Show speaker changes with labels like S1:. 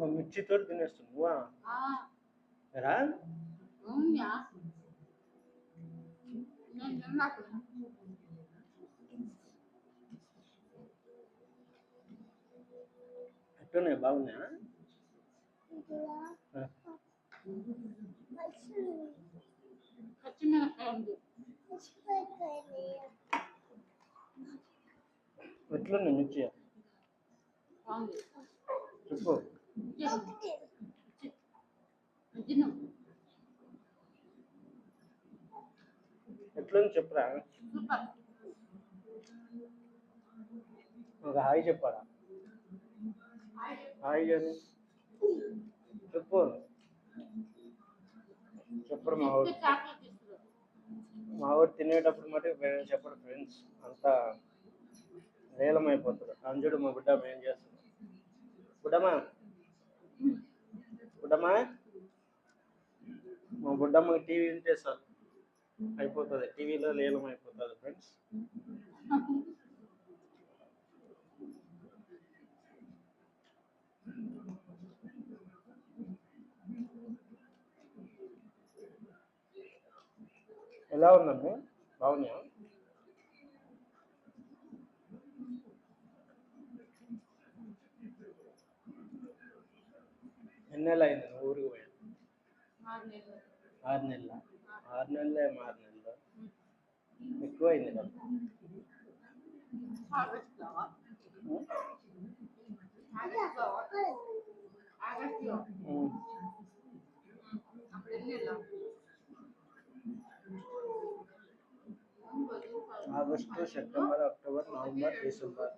S1: మిర్చితో తినేస్తున్నావా రా ఎట్టున్నాయి బాగున్నాయా ఎట్లున్నాయి మిర్చి చెప్పు ఎట్లుంది చెప్పురా ఒక హాయ్ చెప్పారా హాయ్ అని చెప్పు చెప్పరు మా వాడు తినేటప్పుడు మటుకు చెప్పడు ఫ్రెండ్స్ అంతా లీలమైపోతాడు అంజుడు మా బిడ్డ ఏం చేస్తాడు బుడ్డమ్మా బుడ్డమ్మా మా బుడ్డమ్మకి టీవీ ఉంటే సార్ అయిపోతుంది టీవీలో లీలం అయిపోతుంది ఫ్రెండ్స్ ఎలా ఉందండి బాగున్నాయా ఎన్ని నెలలు అయింది నువ్వు ఊరికి పోయా 6 నెలల 6 నెలలే 6 నెలలు ఎక్కువ అయింది కదా August September October November December